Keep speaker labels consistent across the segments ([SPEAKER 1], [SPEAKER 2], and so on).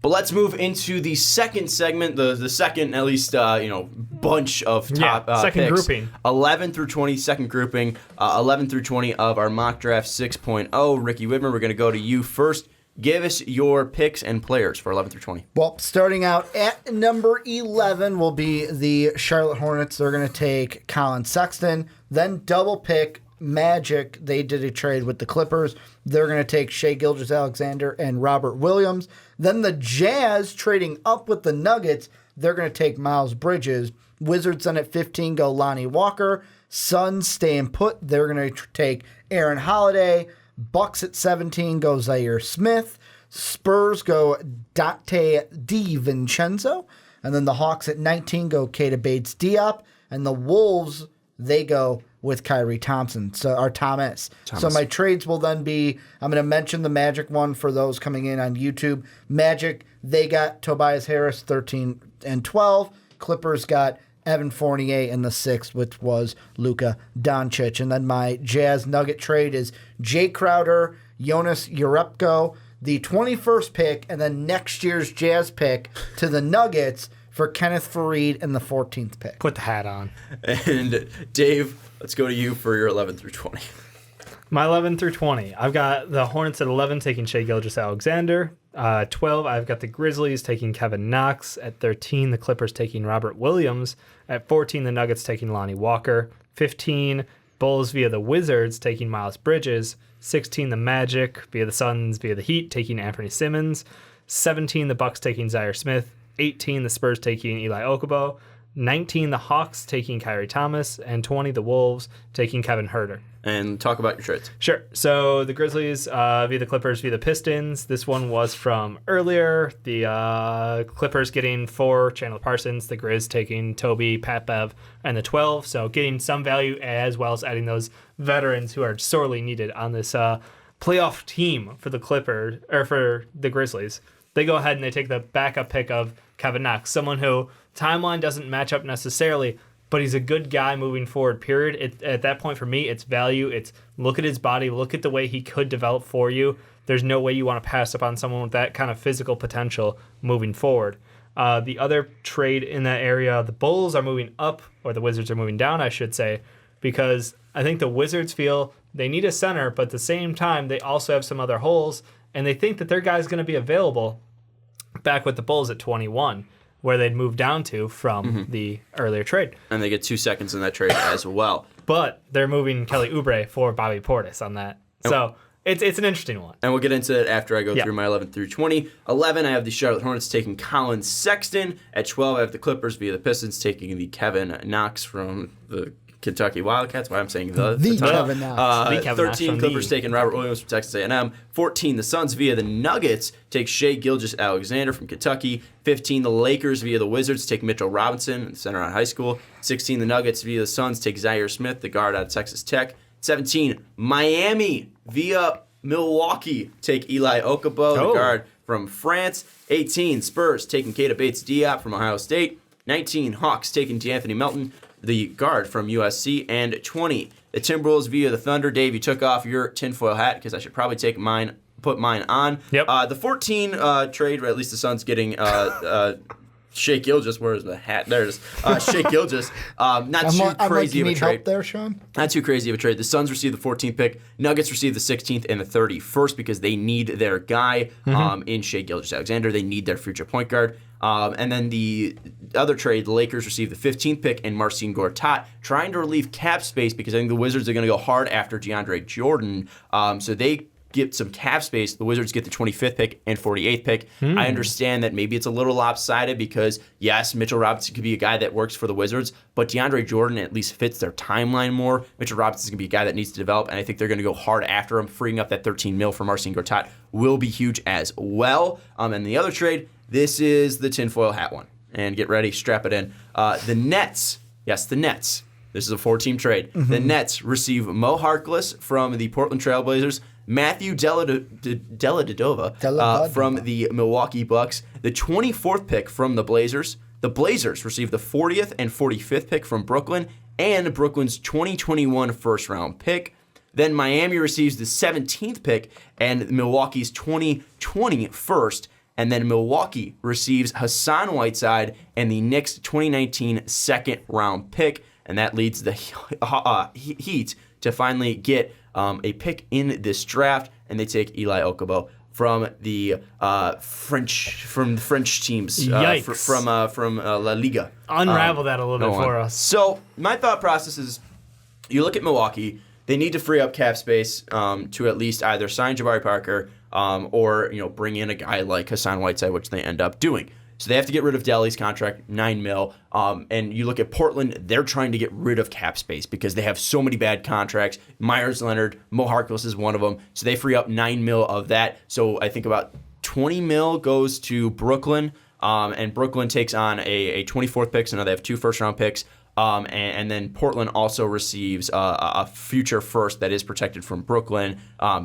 [SPEAKER 1] But let's move into the second segment, the second, at least, bunch of top
[SPEAKER 2] second
[SPEAKER 1] picks.
[SPEAKER 2] grouping.
[SPEAKER 1] 11 through 20, second grouping. 11 through 20 of our mock draft 6.0. Ricky Widmer, we're going to go to you first. Give us your picks and players for 11 through 20.
[SPEAKER 3] Well, starting out at number 11 will be the Charlotte Hornets. They're going to take Colin Sexton. Then double pick Magic. They did a trade with the Clippers. They're going to take Shai Gilgeous-Alexander and Robert Williams. Then the Jazz trading up with the Nuggets. They're going to take Miles Bridges. Wizards then at 15 go Lonnie Walker. Suns staying put. They're going to take Aaron Holiday. Bucks at 17 go Zaire Smith. Spurs go Dante DiVincenzo. And then the Hawks at 19 go Keita Bates-Diop. And the Wolves, they go with Kyrie Thomas. So my trades will then be, I'm going to mention the Magic one for those coming in on YouTube. Magic, they got Tobias Harris, 13 and 12. Clippers got Evan Fournier in the 6th, which was Luka Doncic. And then my Jazz Nugget trade is Jay Crowder, Jonas Jerebko, the 21st pick, and then next year's Jazz pick to the Nuggets for Kenneth Faried in the 14th pick.
[SPEAKER 2] Put the hat on.
[SPEAKER 1] And Dave, let's go to you for your 11 through 20.
[SPEAKER 2] My 11 through 20. I've got the Hornets at 11 taking Shai Gilgeous-Alexander. 12, I've got the Grizzlies taking Kevin Knox. At 13, the Clippers taking Robert Williams. At 14, the Nuggets taking Lonnie Walker. 15, Bulls via the Wizards taking Miles Bridges. 16, the Magic via the Suns via the Heat taking Anthony Simmons. 17, the Bucks taking Zaire Smith. 18, the Spurs taking Eli Okubo. 19, the Hawks taking Kyrie Thomas. And 20, the Wolves taking Kevin Huerter.
[SPEAKER 1] And talk about your trades.
[SPEAKER 2] Sure. So the Grizzlies via the Clippers via the Pistons. This one was from earlier. The Clippers getting 4 Chandler Parsons. The Grizz taking Toby, Pat Bev, and the 12. So getting some value as well as adding those veterans who are sorely needed on this playoff team for the Clippers or for the Grizzlies. They go ahead and they take the backup pick of Kevin Knox, someone who timeline doesn't match up necessarily, but he's a good guy moving forward, period. At that point, for me, it's value. It's look at his body, look at the way he could develop for you. There's no way you want to pass up on someone with that kind of physical potential moving forward. The other trade in that area, the Bulls are moving up, or the Wizards are moving down, I should say, because I think the Wizards feel they need a center, but at the same time, they also have some other holes, and they think that their guy's going to be available back with the Bulls at 21, where they'd moved down to from the earlier trade.
[SPEAKER 1] And they get 2 seconds in that trade as well.
[SPEAKER 2] But they're moving Kelly Oubre for Bobby Portis on that. So it's an interesting one.
[SPEAKER 1] And we'll get into it after I go through my 11 through 20. 11, I have the Charlotte Hornets taking Colin Sexton. At 12, I have the Clippers via the Pistons taking the Kevin Knox from the Kentucky Wildcats. Why I'm saying the
[SPEAKER 3] Kevin Knox.
[SPEAKER 2] The Kevin Knox
[SPEAKER 1] 13, Clippers taking Robert Williams from Texas A&M. 14, the Suns via the Nuggets take Shai Gilgeous-Alexander from Kentucky. 15, the Lakers via the Wizards take Mitchell Robinson, center out of high school. 16, the Nuggets via the Suns take Zaire Smith, the guard out of Texas Tech. 17, Miami via Milwaukee take Eli Okubo, the guard from France. 18, Spurs taking Keita Bates-Diop from Ohio State. 19, Hawks taking DeAnthony Melton, the guard from USC. And 20, the Timberwolves via the Thunder. Dave, you took off your tinfoil hat because I should probably put mine on.
[SPEAKER 2] Yep.
[SPEAKER 1] The 14 trade, or at least the Suns getting Shai Gilgeous. Where is the hat? There it is. Shai Gilgeous. Not too crazy of a
[SPEAKER 3] need
[SPEAKER 1] trade.
[SPEAKER 3] help there, Sean?
[SPEAKER 1] Not too crazy of a trade. The Suns receive the 14th pick. Nuggets receive the 16th and the 31st because they need their guy in Shai Gilgeous-Alexander. They need their future point guard. And then the other trade, the Lakers receive the 15th pick and Marcin Gortat, trying to relieve cap space because I think the Wizards are going to go hard after DeAndre Jordan. So they get some cap space. The Wizards get the 25th pick and 48th pick. I understand that maybe it's a little lopsided because, yes, Mitchell Robinson could be a guy that works for the Wizards, but DeAndre Jordan at least fits their timeline more. Mitchell Robinson's going to be a guy that needs to develop, and I think they're going to go hard after him. Freeing up that $13 million for Marcin Gortat will be huge as well. And the other trade, this is the tinfoil hat one. And get ready, strap it in. The Nets, yes, the Nets. This is a 4-team trade. The Nets receive Mo Harkless from the Portland Trailblazers, Matthew Dellavedova from the Milwaukee Bucks, the 24th pick from the Blazers. The Blazers receive the 40th and 45th pick from Brooklyn, and Brooklyn's 2021 first-round pick. Then Miami receives the 17th pick and Milwaukee's 2020 first. And then Milwaukee receives Hassan Whiteside and the Knicks 2019 second-round pick. And that leads the Heat to finally get a pick in this draft. And they take Eli Okubo from the French teams.
[SPEAKER 2] Yikes.
[SPEAKER 1] From La Liga.
[SPEAKER 2] Unravel that a little bit for us.
[SPEAKER 1] So my thought process is, you look at Milwaukee, they need to free up cap space to at least either sign Jabari Parker or bring in a guy like Hassan Whiteside, which they end up doing. So they have to get rid of Delly's contract, $9 million. And you look at Portland, they're trying to get rid of cap space because they have so many bad contracts. Myers Leonard, Mo Harkless is one of them. So they free up $9 million of that. So I think about $20 million goes to Brooklyn, and Brooklyn takes on a 24th pick. So now they have 2 first-round picks. And then Portland also receives a future first that is protected from Brooklyn,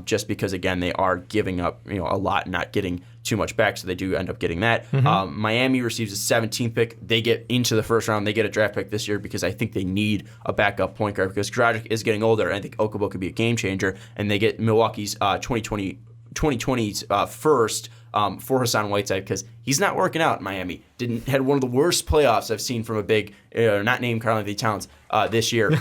[SPEAKER 1] just because, again, they are giving up a lot and not getting too much back, so they do end up getting that. Miami receives a 17th pick. They get into the first round. They get a draft pick this year because I think they need a backup point guard because Dragic is getting older, and I think Okubo could be a game changer. And they get Milwaukee's 2020's first for Hassan Whiteside because he's not working out in Miami. Had one of the worst playoffs I've seen from a big, not named Karl-Anthony Towns this year.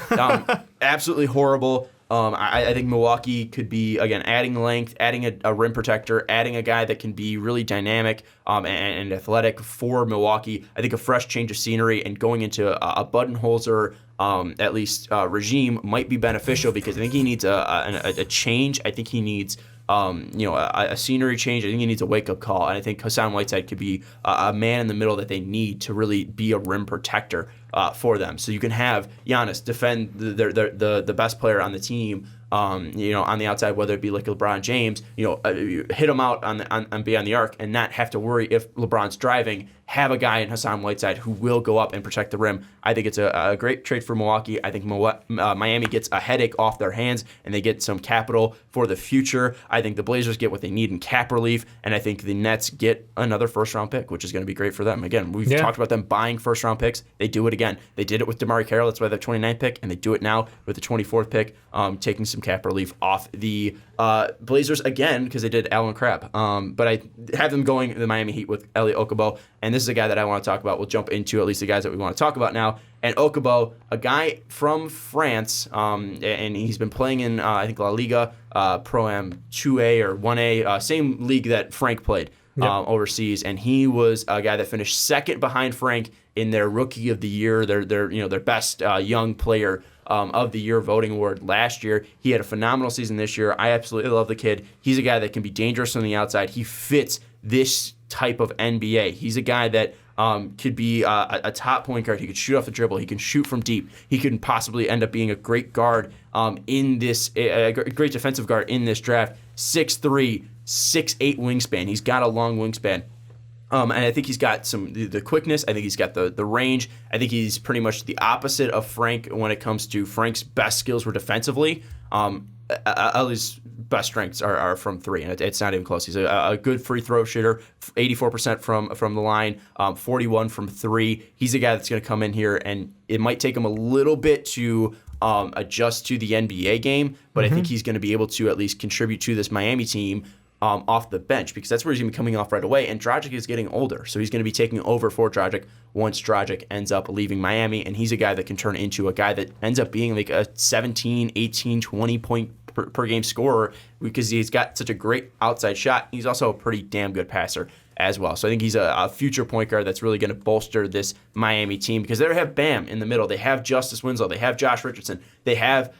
[SPEAKER 1] Absolutely horrible. I think Milwaukee could be, again, adding length, adding a rim protector, adding a guy that can be really dynamic and athletic for Milwaukee. I think a fresh change of scenery and going into a Budenholzer at least regime might be beneficial because I think he needs a change. I think he needs a scenery change. I think he needs a wake-up call, and I think Hassan Whiteside could be a man in the middle that they need to really be a rim protector for them. So you can have Giannis defend the best player on the team, on the outside, whether it be like LeBron James, hit him out on beyond the arc and not have to worry if LeBron's driving. Have a guy in Hassan Whiteside who will go up and protect the rim. I think it's a great trade for Milwaukee. I think Miami gets a headache off their hands and they get some capital for the future. I think the Blazers get what they need in cap relief, and I think the Nets get another first-round pick, which is going to be great for them. Again, we've talked about them buying first-round picks. They do it again. They did it with DeMar Carroll. That's why they're 29th pick, and they do it now with the 24th pick, taking some cap relief off the Blazers again because they did Allen Crabbe. But I have them going the Miami Heat with Elliot Okubo, and this is a guy that I want to talk about. We'll jump into at least the guys that we want to talk about now. And Okubo, a guy from France, and he's been playing in, I think, La Liga, Pro Am 2A or 1A, same league that Frank played overseas. And he was a guy that finished second behind Frank in their Rookie of the Year, their best young player of the year voting award last year. He had a phenomenal season this year. I absolutely love the kid. He's a guy that can be dangerous on the outside. He fits this type of NBA. He's a guy that could be a top point guard. He could shoot off the dribble. He can shoot from deep. He could possibly end up being a great guard in this, a great defensive guard in this draft. 6'3", 6'8" wingspan. He's got a long wingspan. And I think he's got the quickness. I think he's got the range. I think he's pretty much the opposite of Frank when it comes to Frank's best skills were defensively. Ellie's best strengths are from three, and it's not even close. He's a good free throw shooter, 84% from the line, 41 from three. He's a guy that's going to come in here, and it might take him a little bit to adjust to the NBA game, but I think he's going to be able to at least contribute to this Miami team off the bench, because that's where he's going to be coming off right away. And Dragic is getting older, so he's going to be taking over for Dragic once Dragic ends up leaving Miami, and he's a guy that can turn into a guy that ends up being like a 17, 18, 20 point per game scorer because he's got such a great outside shot. He's also a pretty damn good passer as well. So I think he's a future point guard that's really going to bolster this Miami team because they have Bam in the middle. They have Justice Winslow. They have Josh Richardson. They have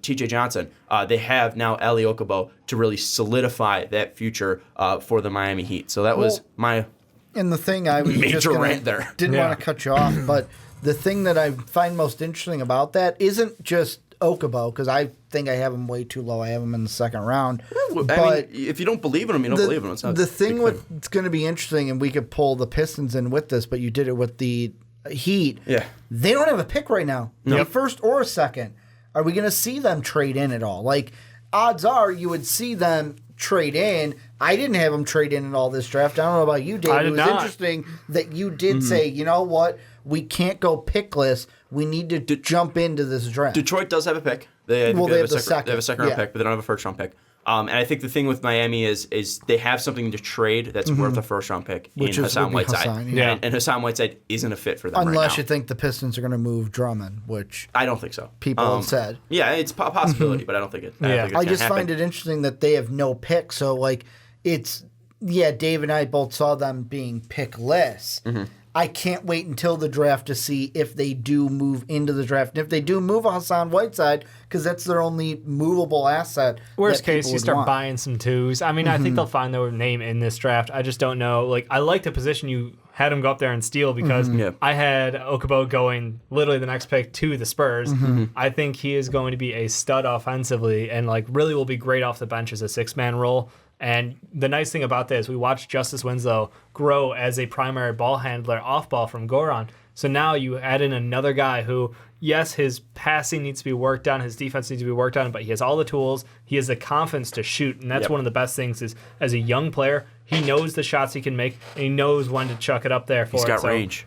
[SPEAKER 1] T.J. Johnson. They have now Eli Okubo to really solidify that future for the Miami Heat. So that was my
[SPEAKER 3] and the thing I was
[SPEAKER 1] major
[SPEAKER 3] just gonna,
[SPEAKER 1] rant there.
[SPEAKER 3] Didn't want to cut you off, but the thing that I find most interesting about that isn't just Okubo, because I think I have him way too low. I have him in the second round.
[SPEAKER 1] But I mean, if you don't believe in him, you don't believe in him. It's not
[SPEAKER 3] the thing what's going to be interesting, and we could pull the Pistons in with this, but you did it with the Heat.
[SPEAKER 1] Yeah.
[SPEAKER 3] They don't have a pick right now. A first or a second. Are we going to see them trade in at all? Like, odds are you would see them trade in. I didn't have them trade in all this draft. I don't know about you, Dave. It was interesting that you did say, you know what? We can't go pickless. We need to jump into this draft.
[SPEAKER 1] Detroit does have a pick. They have a second round pick, but they don't have a first round pick. And I think the thing with Miami is they have something to trade that's worth a first-round pick in Hassan Whiteside. And Hassan Whiteside isn't a fit for them
[SPEAKER 3] Unless
[SPEAKER 1] right now.
[SPEAKER 3] you think the Pistons are going to move Drummond, which
[SPEAKER 1] I don't think so.
[SPEAKER 3] people have said.
[SPEAKER 1] Yeah, it's a possibility, but I don't think it.
[SPEAKER 3] I just find it interesting that they have no pick. So, like, Dave and I both saw them being pickless. I can't wait until the draft to see if they do move into the draft. And if they do move Hassan Whiteside, because that's their only movable asset.
[SPEAKER 2] Worst case, you start buying some twos. I mean, I think they'll find their name in this draft. I just don't know. Like, I like the position you had him go up there and steal because I had Okubo going literally the next pick to the Spurs. I think he is going to be a stud offensively and, like, really will be great off the bench as a six-man role. And the nice thing about this, we watched Justice Winslow grow as a primary ball handler off ball from Goran. So now you add in another guy who, yes, his passing needs to be worked on, his defense needs to be worked on, but he has all the tools. He has the confidence to shoot, and that's one of the best things is as a young player, he knows the shots he can make, and he knows when to chuck it up there for
[SPEAKER 1] He's got range.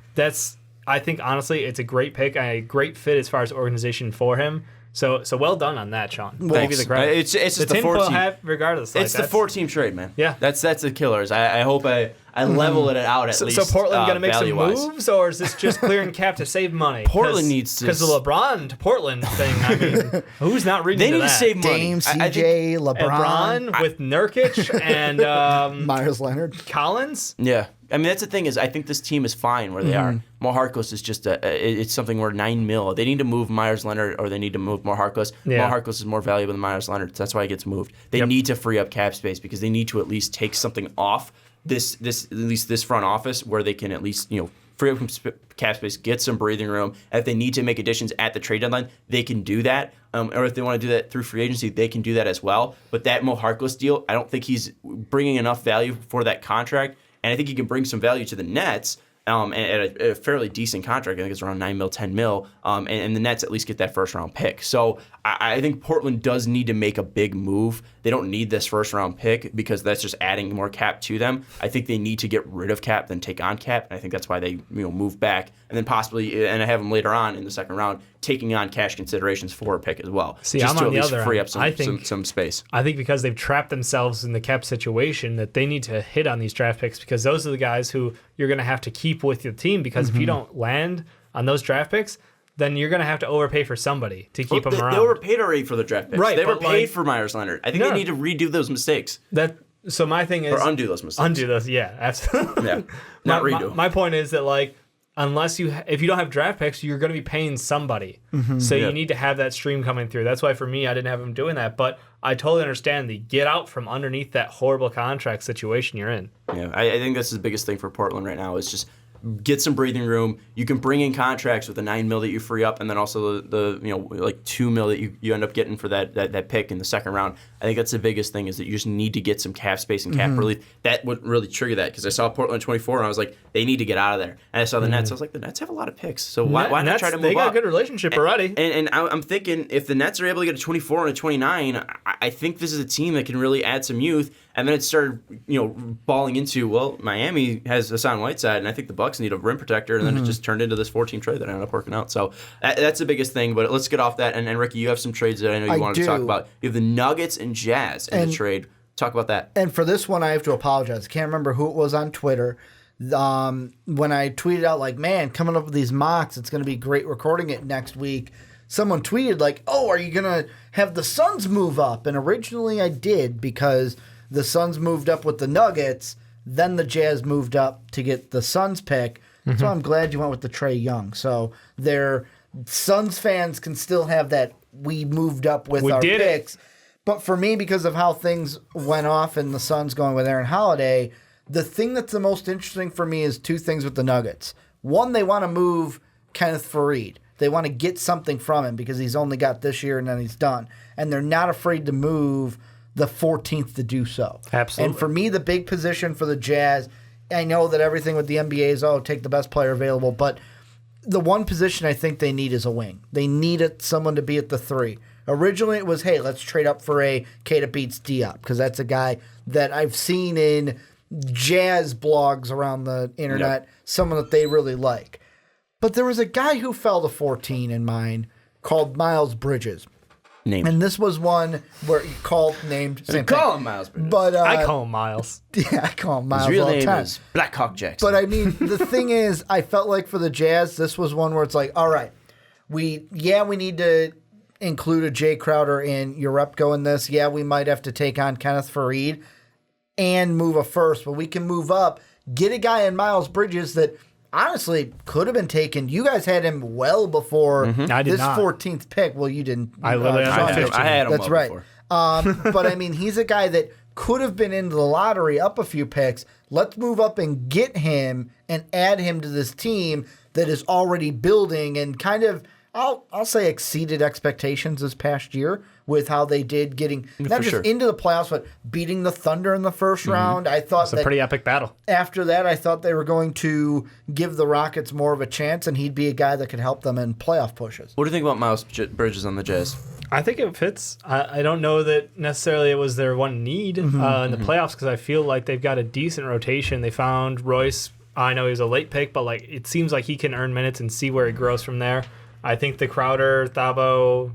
[SPEAKER 2] I think, honestly, it's a great pick, and a great fit as far as organization for him. So well done on that, Sean.
[SPEAKER 1] Well,
[SPEAKER 2] give you the credit.
[SPEAKER 1] It's just
[SPEAKER 2] the
[SPEAKER 1] the 4-team.
[SPEAKER 2] hat, regardless.
[SPEAKER 1] It's the 4-team trade, man.
[SPEAKER 2] Yeah.
[SPEAKER 1] That's the killers. I hope I level it out at least.
[SPEAKER 2] So Portland going to make some
[SPEAKER 1] value-wise.
[SPEAKER 2] moves, or is this just clearing cap to save money?
[SPEAKER 1] Portland needs to.
[SPEAKER 2] Because the LeBron to Portland thing, I mean, who's not reading
[SPEAKER 1] They
[SPEAKER 2] into
[SPEAKER 1] need to
[SPEAKER 2] that?
[SPEAKER 1] save money.
[SPEAKER 3] Dame,
[SPEAKER 1] I think-
[SPEAKER 3] CJ,
[SPEAKER 2] LeBron with Nurkic and
[SPEAKER 3] Myers Leonard.
[SPEAKER 2] Collins.
[SPEAKER 1] Yeah. I mean, that's the thing is I think this team is fine where they are. Mo Harkless is just it's something where $9 million. They need to move Myers Leonard or they need to move Mo Harkless.
[SPEAKER 2] Yeah.
[SPEAKER 1] Mo Harkless is more valuable than Myers Leonard. So that's why he gets moved. They need to free up cap space because they need to at least take something off this at least this front office where they can at least free up some cap space, get some breathing room. And if they need to make additions at the trade deadline, they can do that. Or if they want to do that through free agency, they can do that as well. But that Mo Harkless deal, I don't think he's bringing enough value for that contract. And I think he can bring some value to the Nets and at a fairly decent contract. I think it's around $9 million, $10 million. And the Nets at least get that first-round pick. So I think Portland does need to make a big move. They don't need this first-round pick because that's just adding more cap to them. I think they need to get rid of cap than take on cap. And I think that's why they move back. And then possibly, and I have them later on in the second round, taking on cash considerations for a pick as well.
[SPEAKER 2] See,
[SPEAKER 1] just
[SPEAKER 2] I'm
[SPEAKER 1] to
[SPEAKER 2] on
[SPEAKER 1] at
[SPEAKER 2] the
[SPEAKER 1] least
[SPEAKER 2] other
[SPEAKER 1] free
[SPEAKER 2] end.
[SPEAKER 1] up some space.
[SPEAKER 2] I think because they've trapped themselves in the cap situation that they need to hit on these draft picks because those are the guys who you're going to have to keep with your team because if you don't land on those draft picks, then you're going to have to overpay for somebody to keep them around.
[SPEAKER 1] They were paid already for the draft picks.
[SPEAKER 2] Right,
[SPEAKER 1] They were
[SPEAKER 2] but,
[SPEAKER 1] paid
[SPEAKER 2] like-
[SPEAKER 1] for Myers Leonard. I think they need to redo those mistakes.
[SPEAKER 2] So my thing is...
[SPEAKER 1] Or undo those mistakes.
[SPEAKER 2] Undo those, yeah, absolutely.
[SPEAKER 1] Yeah, not redo.
[SPEAKER 2] My point is that, like, unless if you don't have draft picks, you're going to be paying somebody. So you need to have that stream coming through. That's why for me, I didn't have him doing that. But I totally understand the get out from underneath that horrible contract situation you're in.
[SPEAKER 1] Yeah, I think that's the biggest thing for Portland right now is just get some breathing room. You can bring in contracts with the $9 million that you free up, and then also the like $2 million that you end up getting for that pick in the second round. I think that's the biggest thing is that you just need to get some cap space and cap relief. That would really trigger that because I saw Portland 24 and I was like, they need to get out of there. And I saw the Nets. I was like, the Nets have a lot of picks, so why not try to move
[SPEAKER 2] They got
[SPEAKER 1] up?
[SPEAKER 2] a good relationship already.
[SPEAKER 1] And I'm thinking if the Nets are able to get a 24 and a 29, I think this is a team that can really add some youth. And then it started, balling into, well, Miami has Hassan Whiteside, and I think the Bucks need a rim protector, and then it just turned into this 14 trade that ended up working out. So that's the biggest thing. But let's get off that. And Ricky, you have some trades that I know you wanted to talk about. You have the Nuggets and Jazz in the trade. Talk about that.
[SPEAKER 3] And for this one, I have to apologize. I can't remember who it was on Twitter. When I tweeted out, like, man, coming up with these mocks, it's going to be great recording it next week. Someone tweeted, like, oh, are you going to have the Suns move up? And originally I did because the Suns moved up with the Nuggets. Then the Jazz moved up to get the Suns pick. So I'm glad you went with the Trae Young. So their Suns fans can still have that we moved up with our picks. But for me, because of how things went off and the Suns going with Aaron Holiday, the thing that's the most interesting for me is two things with the Nuggets. One, they want to move Kenneth Faried. They want to get something from him because he's only got this year and then he's done. And they're not afraid to move the 14th to do so.
[SPEAKER 2] Absolutely.
[SPEAKER 3] And for me, the big position for the Jazz, I know that everything with the NBA is, take the best player available, but the one position I think they need is a wing. They need someone to be at the 3. Originally, it was, hey, let's trade up for a K that beats D-Up because that's a guy that I've seen in Jazz blogs around the internet, someone that they really like. But there was a guy who fell to 14 in mine called Miles Bridges.
[SPEAKER 1] Named.
[SPEAKER 3] And this was one where you named. Same
[SPEAKER 1] Call
[SPEAKER 3] thing.
[SPEAKER 1] him Miles Bridges.
[SPEAKER 3] But
[SPEAKER 2] I call him Miles.
[SPEAKER 3] yeah, I call him Miles
[SPEAKER 1] His real
[SPEAKER 3] all the
[SPEAKER 1] name
[SPEAKER 3] time.
[SPEAKER 1] is Black Hawk Jackson.
[SPEAKER 3] But I mean, the thing is, I felt like for the Jazz, this was one where it's like, all right, we need to include a Jay Crowder and Urepko in this. Yeah, we might have to take on Kenneth Faried and move a first, but we can move up, get a guy in Miles Bridges that honestly could have been taken. You guys had him well before
[SPEAKER 2] I did
[SPEAKER 3] this
[SPEAKER 2] not.
[SPEAKER 3] 14th pick. Well, you didn't.
[SPEAKER 2] I literally
[SPEAKER 3] Sean
[SPEAKER 2] had him
[SPEAKER 3] did.
[SPEAKER 1] I had him
[SPEAKER 3] That's
[SPEAKER 1] well
[SPEAKER 3] right.
[SPEAKER 1] before.
[SPEAKER 3] But I mean, he's a guy that could have been into the lottery up a few picks. Let's move up and get him and add him to this team that is already building and kind of, I'll say, exceeded expectations this past year with how they did getting not
[SPEAKER 1] For
[SPEAKER 3] just
[SPEAKER 1] sure.
[SPEAKER 3] into the playoffs, but beating the Thunder in the first round. I thought
[SPEAKER 2] It's a
[SPEAKER 3] that
[SPEAKER 2] pretty epic battle.
[SPEAKER 3] after that, I thought they were going to give the Rockets more of a chance, and he'd be a guy that could help them in playoff pushes.
[SPEAKER 1] What do you think about Miles Bridges on the Jazz?
[SPEAKER 2] I think it fits. I don't know that necessarily it was their one need in the playoffs because I feel like they've got a decent rotation. They found Royce. I know he was a late pick, but like it seems like he can earn minutes and see where he grows from there. I think the Crowder, Thabo,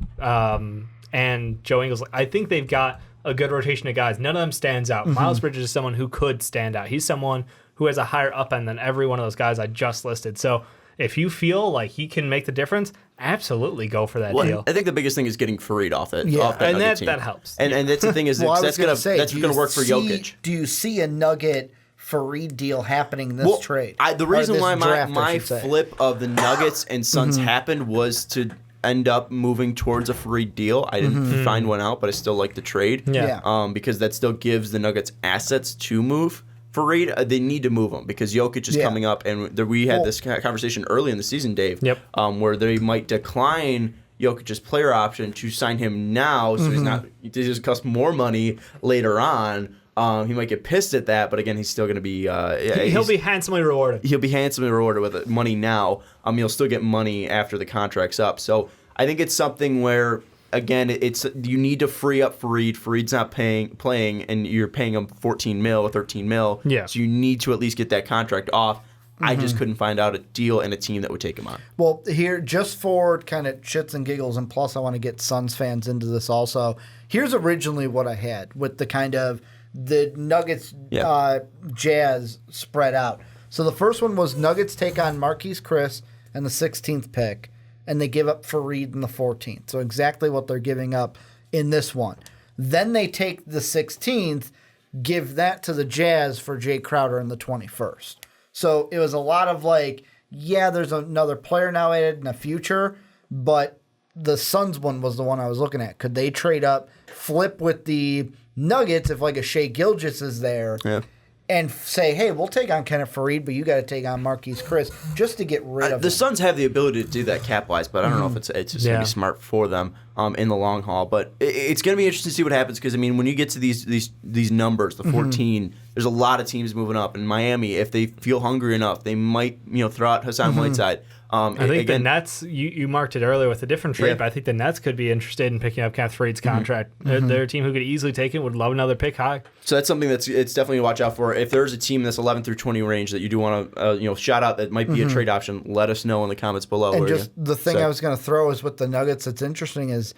[SPEAKER 2] and Joe Ingles, I think they've got a good rotation of guys. None of them stands out. Miles Bridges is someone who could stand out. He's someone who has a higher up end than every one of those guys I just listed. So if you feel like he can make the difference, absolutely go for that deal.
[SPEAKER 1] I think the biggest thing is getting Fareed off that.
[SPEAKER 3] Yeah.
[SPEAKER 1] Off that
[SPEAKER 2] And
[SPEAKER 1] Nugget team.
[SPEAKER 2] that helps.
[SPEAKER 1] And that's the thing is
[SPEAKER 3] Well, I was
[SPEAKER 1] that's
[SPEAKER 3] gonna
[SPEAKER 1] gonna
[SPEAKER 3] say,
[SPEAKER 1] that's
[SPEAKER 3] do
[SPEAKER 1] gonna
[SPEAKER 3] you
[SPEAKER 1] work for
[SPEAKER 3] see-
[SPEAKER 1] Jokic.
[SPEAKER 3] Do you see a Nugget Fareed deal happening in this trade?
[SPEAKER 1] The
[SPEAKER 3] Or
[SPEAKER 1] reason
[SPEAKER 3] this
[SPEAKER 1] why
[SPEAKER 3] draft, I
[SPEAKER 1] my
[SPEAKER 3] should say.
[SPEAKER 1] flip of the Nuggets and Suns happened was to end up moving towards a Fareed deal. I didn't find one out, but I still like the trade.
[SPEAKER 2] Yeah.
[SPEAKER 1] Because that still gives the Nuggets assets to move. Fareed, they need to move him because Jokic is
[SPEAKER 3] Yeah.
[SPEAKER 1] coming up, and we had this conversation early in the season, Dave.
[SPEAKER 2] Yep.
[SPEAKER 1] Where they might decline Jokic's player option to sign him now, so he's not. It just cost more money later on. He might get pissed at that, but again, he's still going to be.
[SPEAKER 2] He'll be handsomely rewarded.
[SPEAKER 1] He'll be handsomely rewarded with money now. He'll still get money after the contract's up. So I think it's something where, again, it's you need to free up Fareed. Fareed's not playing, and you're paying him 14 mil or 13 mil.
[SPEAKER 2] Yeah.
[SPEAKER 1] So you need to at least get that contract off. I just couldn't find out a deal and a team that would take him on.
[SPEAKER 3] Well, here, just for kind of shits and giggles, and plus I want to get Suns fans into this also. Here's originally what I had with the kind of the Nuggets Jazz spread out. So the first one was Nuggets take on Marquise Chris and the 16th pick, and they give up Fareed in the 14th. So exactly what they're giving up in this one. Then they take the 16th, give that to the Jazz for Jay Crowder in the 21st. So it was a lot of like, yeah, there's another player now added in the future, but the Suns one was the one I was looking at. Could they trade up, flip with the Nuggets if like a Shai Gilgeous is there, and say, hey, we'll take on Kenneth Fareed, but you got to take on Marquise Chris just to get rid of
[SPEAKER 1] The
[SPEAKER 3] him.
[SPEAKER 1] Suns have the ability to do that cap-wise, but I don't know if it's just going to be smart for them in the long haul. But it's going to be interesting to see what happens because, I mean, when you get to these numbers, the 14, there's a lot of teams moving up. And Miami, if they feel hungry enough, they might throw out Hassan Whiteside.
[SPEAKER 2] I think the Nets, you marked it earlier with a different trade, but I think the Nets could be interested in picking up Kenneth Fareed's contract. They're a team who could easily take it, would love another pick high.
[SPEAKER 1] So that's something it's definitely to watch out for. If there's a team that's 11 through 20 range that you do want to shout out that might be a trade option, let us know in the comments below.
[SPEAKER 3] And just the thing I was going to throw is with the Nuggets that's interesting is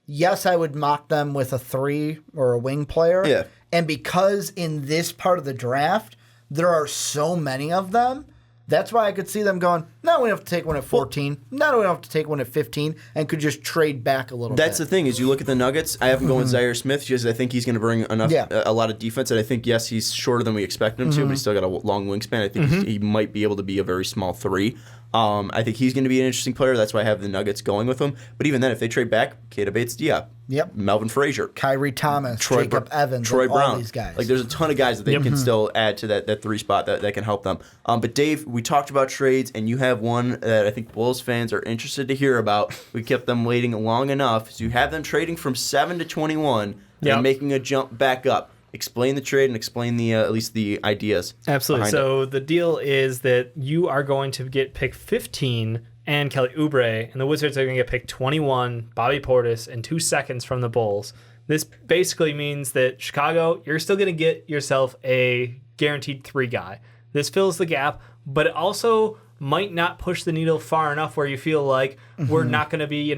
[SPEAKER 3] yes, I would mock them with a 3 or a wing player.
[SPEAKER 1] Yeah.
[SPEAKER 3] And because in this part of the draft, there are so many of them, that's why I could see them going, no, we don't have to take one at 14. No, we don't have to take one at 15, and could just trade back a little bit.
[SPEAKER 1] That's the thing is you look at the Nuggets. I have him going Zaire Smith because I think he's going to bring a lot of defense, and I think yes, he's shorter than we expected him to, but he's still got a long wingspan. I think he might be able to be a very small 3. I think he's going to be an interesting player. That's why I have the Nuggets going with him. But even then, if they trade back, Keita Bates-Diop, Melvin Frazier,
[SPEAKER 3] Kyrie Thomas,
[SPEAKER 1] Troy
[SPEAKER 3] Jacob Evans,
[SPEAKER 1] Troy
[SPEAKER 3] like
[SPEAKER 1] Brown.
[SPEAKER 3] all these guys.
[SPEAKER 1] Like there's a ton of guys that they can still add to that 3 spot that can help them. But Dave, we talked about trades, and you have one that I think Bulls fans are interested to hear about. We kept them waiting long enough. So you have them trading from 7 to 21 and making a jump back up. Explain the trade and explain the at least the ideas.
[SPEAKER 2] Absolutely. So the deal is that you are going to get pick 15 and Kelly Oubre, and the Wizards are going to get pick 21, Bobby Portis, and 2 seconds from the Bulls. This basically means that Chicago, you're still going to get yourself a guaranteed 3 guy. This fills the gap, but it also might not push the needle far enough where you feel like we're not going to be, a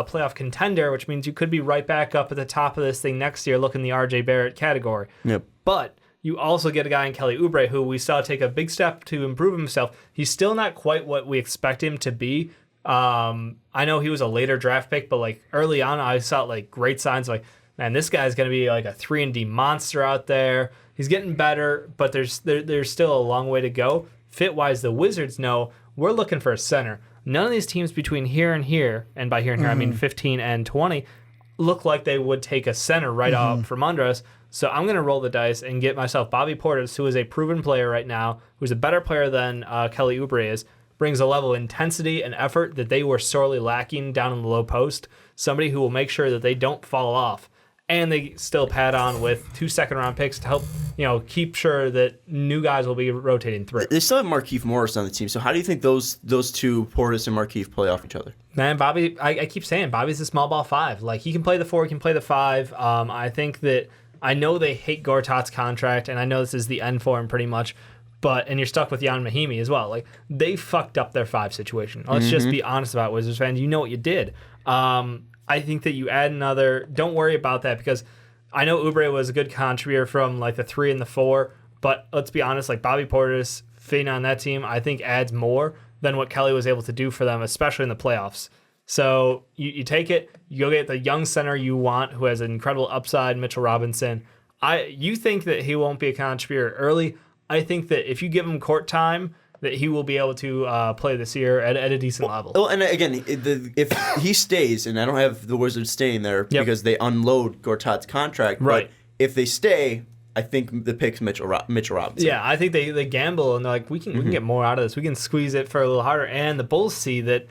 [SPEAKER 2] playoff contender, which means you could be right back up at the top of this thing next year, looking the RJ Barrett category.
[SPEAKER 1] Yep.
[SPEAKER 2] But you also get a guy in Kelly Oubre who we saw take a big step to improve himself. He's still not quite what we expect him to be. I know he was a later draft pick, but like early on, I saw like great signs like, man, this guy's going to be like a 3-and-D monster out there. He's getting better, but there's still a long way to go. Fit-wise, the Wizards know we're looking for a center. None of these teams between here, and by here and here, I mean 15 and 20, look like they would take a center right up from under us. So I'm going to roll the dice and get myself Bobby Portis, who is a proven player right now, who's a better player than Kelly Oubre is, brings a level of intensity and effort that they were sorely lacking down in the low post, somebody who will make sure that they don't fall off. And they still pad on with 2 second-round picks to help, keep sure that new guys will be rotating through.
[SPEAKER 1] They still have Markieff Morris on the team. So how do you think those two, Portis and Markieff, play off each other?
[SPEAKER 2] Man, Bobby, I keep saying Bobby's a small ball 5. Like, he can play the 4, he can play the 5. I think that I know they hate Gortat's contract, and I know this is the end for him pretty much. And you're stuck with Jan Mahimi as well. Like, they fucked up their 5 situation. Let's just be honest about it, Wizards fans. You know what you did. I think that you add another. Don't worry about that because I know Oubre was a good contributor from like the 3 and the 4, but let's be honest, like Bobby Portis fitting on that team, I think adds more than what Kelly was able to do for them, especially in the playoffs. So you take it, you go get the young center you want who has an incredible upside, Mitchell Robinson. You think that he won't be a contributor early. I think that if you give him court time, that he will be able to play this year at a decent level.
[SPEAKER 1] Well, and again, if he stays, and I don't have the Wizards staying there because they unload Gortat's contract,
[SPEAKER 2] right?
[SPEAKER 1] But if they stay, I think the pick's Mitchell Robinson.
[SPEAKER 2] Yeah, I think they gamble and they're like, we can get more out of this. We can squeeze it for a little harder. And the Bulls see that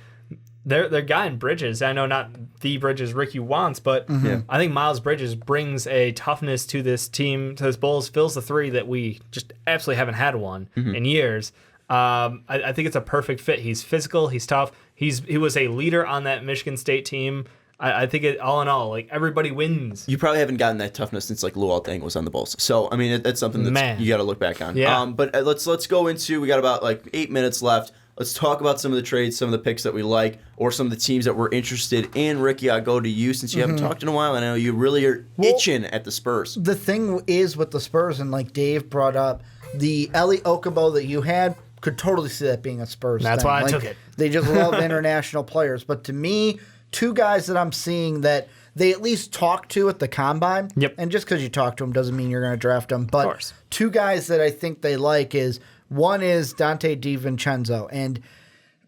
[SPEAKER 2] their guy in Bridges, I know not the Bridges Ricky wants, but I think Miles Bridges brings a toughness to this team, to this Bulls, fills the 3 that we just absolutely haven't had one in years. I think it's a perfect fit. He's physical. He's tough. He was a leader on that Michigan State team. I think it all in all, like everybody wins.
[SPEAKER 1] You probably haven't gotten that toughness since like Luol Deng was on the Bulls. So I mean, that's something that you got to look back on.
[SPEAKER 2] Yeah.
[SPEAKER 1] But let's go into. We got about like 8 minutes left. Let's talk about some of the trades, some of the picks that we like, or some of the teams that we're interested in. Ricky, I'll go to you since you haven't talked in a while. I know you really are itching at the Spurs.
[SPEAKER 3] The thing is with the Spurs, and like Dave brought up, the Eli Okobo that you had, could totally see that being a Spurs
[SPEAKER 2] That's
[SPEAKER 3] thing.
[SPEAKER 2] why I took it.
[SPEAKER 3] They just love international players. But to me, 2 guys that I'm seeing that they at least talk to at the Combine, and just because you talk to them doesn't mean you're going to draft them, but 2 guys that I think they like is, one is Dante DiVincenzo. And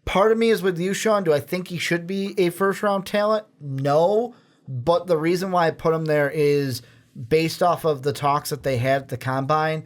[SPEAKER 3] part of me is with you, Sean. Do I think he should be a first-round talent? No. But the reason why I put him there is based off of the talks that they had at the Combine,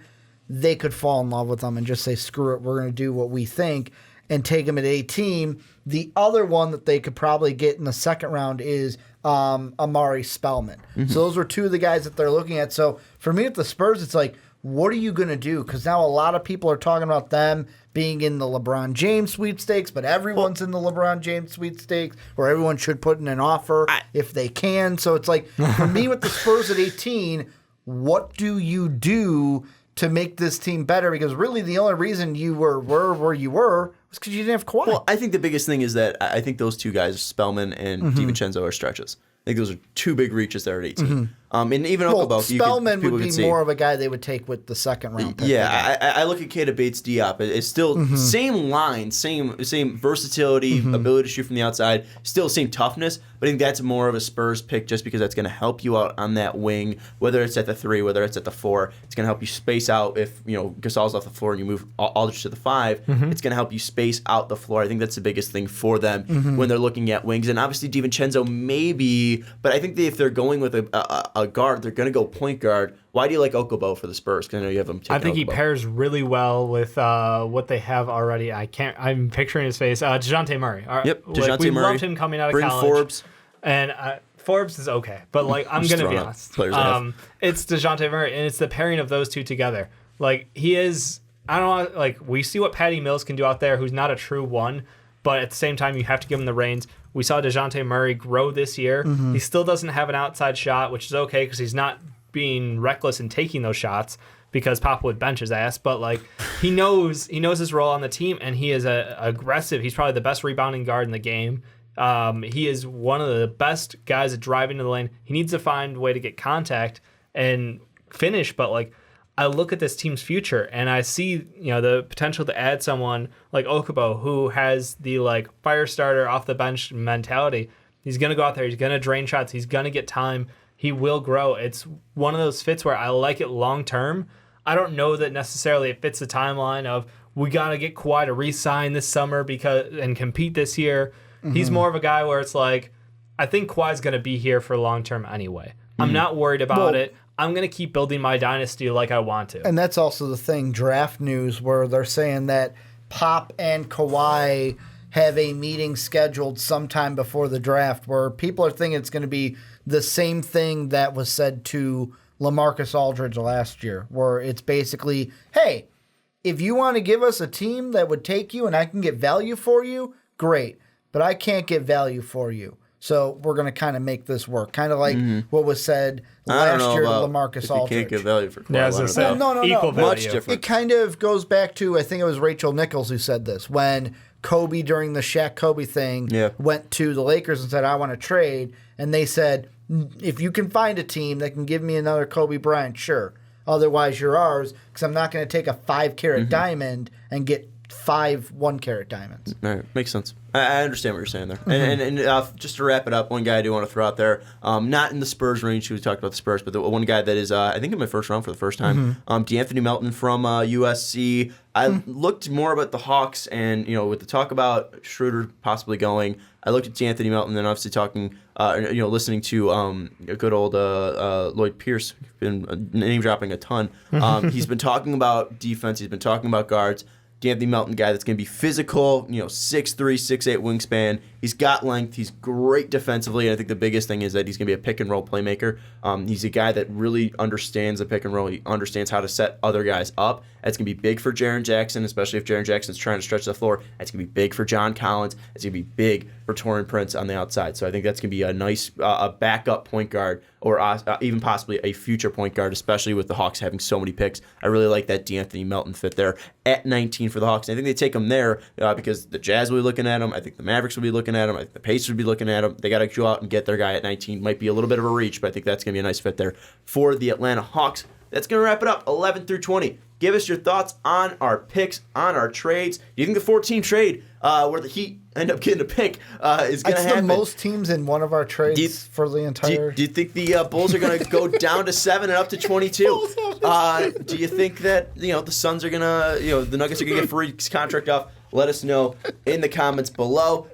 [SPEAKER 3] they could fall in love with him and just say, screw it, we're going to do what we think and take him at 18. The other one that they could probably get in the second round is Amari Spellman. So those were 2 of the guys that they're looking at. So for me at the Spurs, it's like, what are you going to do? Because now a lot of people are talking about them being in the LeBron James sweepstakes, but everyone's in the LeBron James sweepstakes, or everyone should put in an offer if they can. So it's like, for me with the Spurs at 18, what do you do to make this team better? Because really the only reason you were where you were was because you didn't have Kawhi.
[SPEAKER 1] Well, I think the biggest thing is that I think those 2 guys, Spellman and DiVincenzo, are stretches. I think those are 2 big reaches there at 18. And even Okobo,
[SPEAKER 3] Spellman would be more of a guy they would take with the second round pick.
[SPEAKER 1] Yeah, I look at Keita Bates-Diop. It's still same line, same versatility, ability to shoot from the outside, still same toughness. But I think that's more of a Spurs pick just because that's going to help you out on that wing, whether it's at the 3, whether it's at the 4. It's going to help you space out if Gasol's off the floor and you move Aldridge to the 5. It's going to help you space out the floor. I think that's the biggest thing for them when they're looking at wings. And obviously DiVincenzo maybe, but I think if they're going with a guard, they're going to go point guard. Why do you like Okobo for the Spurs? Because I know you have him.
[SPEAKER 2] I think he pairs really well with what they have already. I'm picturing his face. DeJounte Murray.
[SPEAKER 1] Yep, DeJounte
[SPEAKER 2] we
[SPEAKER 1] Murray.
[SPEAKER 2] Loved him coming out of
[SPEAKER 1] Bring
[SPEAKER 2] college.
[SPEAKER 1] Forbes.
[SPEAKER 2] And Forbes is okay, but like I'm going to be honest. It's DeJounte Murray, and it's the pairing of those 2 together. Like he is. I don't know. Like we see what Patty Mills can do out there, who's not a true 1. But at the same time, you have to give him the reins. We saw DeJounte Murray grow this year. He still doesn't have an outside shot, which is okay because he's not being reckless in taking those shots. because Pop would bench his ass, but like he knows his role on the team, and he is aggressive. He's probably the best rebounding guard in the game. He is one of the best guys at driving to the lane. He needs to find a way to get contact and finish, but like I look at this team's future and I see, the potential to add someone like Okubo, who has the like fire starter off the bench mentality. He's going to go out there, he's going to drain shots, he's going to get time, he will grow. It's one of those fits where I like it long term. I don't know that necessarily it fits the timeline of we got to get Kawhi to re-sign this summer and compete this year. Mm-hmm. He's more of a guy where it's like, I think Kawhi's going to be here for long term anyway. Mm-hmm. I'm not worried about it. I'm going to keep building my dynasty like I want to.
[SPEAKER 3] And that's also the thing, draft news, where they're saying that Pop and Kawhi have a meeting scheduled sometime before the draft, where people are thinking it's going to be the same thing that was said to LaMarcus Aldridge last year, where it's basically, hey, if you want to give us a team that would take you and I can get value for you, great. But I can't get value for you. So we're going to kind of make this work. Kind of like what was said last year to LaMarcus Aldridge.
[SPEAKER 4] You can't get value for Kawhi.
[SPEAKER 2] Yeah, I was going to say,
[SPEAKER 3] no.
[SPEAKER 2] equal value.
[SPEAKER 4] Much different.
[SPEAKER 3] It kind of goes back to, I think it was Rachel Nichols who said this, when Kobe, during the Shaq-Kobe thing, went to the Lakers and said, I want to trade. And they said, if you can find a team that can give me another Kobe Bryant, sure. Otherwise, you're ours, because I'm not going to take a 5-carat diamond and get 5 1-carat diamonds.
[SPEAKER 4] All right, makes sense. I understand what you're saying there. Mm-hmm. And just to wrap it up, one guy I do want to throw out there, not in the Spurs range, we talked about the Spurs, but the one guy that is, I think in my first round for the first time, D'Anthony Melton from USC. I looked more about the Hawks, and with the talk about Schroeder possibly going, I looked at D'Anthony Melton, and obviously talking, listening to a good old Lloyd Pierce, been name dropping a ton. He's been talking about defense. He's been talking about guards. D'Anthony Melton, guy that's going to be physical, 6'3", 6'8" wingspan. He's got length. He's great defensively. And I think the biggest thing is that he's going to be a pick-and-roll playmaker. He's a guy that really understands the pick-and-roll. He understands how to set other guys up. That's going to be big for Jaren Jackson, especially if Jaren Jackson's trying to stretch the floor. That's going to be big for John Collins. It's going to be big for Taurean Prince on the outside. So I think that's going to be a nice a backup point guard, or even possibly a future point guard, especially with the Hawks having so many picks. I really like that D'Anthony Melton fit there at 19 for the Hawks. And I think they take him there because the Jazz will be looking at him. I think the Mavericks will be looking at him. I think the Pacers will be looking at him. They got to go out and get their guy at 19. Might be a little bit of a reach, but I think that's going to be a nice fit there for the Atlanta Hawks. That's going to wrap it up, 11 through 20. Give us your thoughts on our picks, on our trades. Do you think the 4-team trade where the Heat end up getting a pick is going to happen?
[SPEAKER 3] The most teams in one of our trades for the entire...
[SPEAKER 4] Do you think the Bulls are going to go down to 7 and up to 22? Do you think that the Suns are going to, the Nuggets are going to get Fareed's contract off? Let us know in the comments below.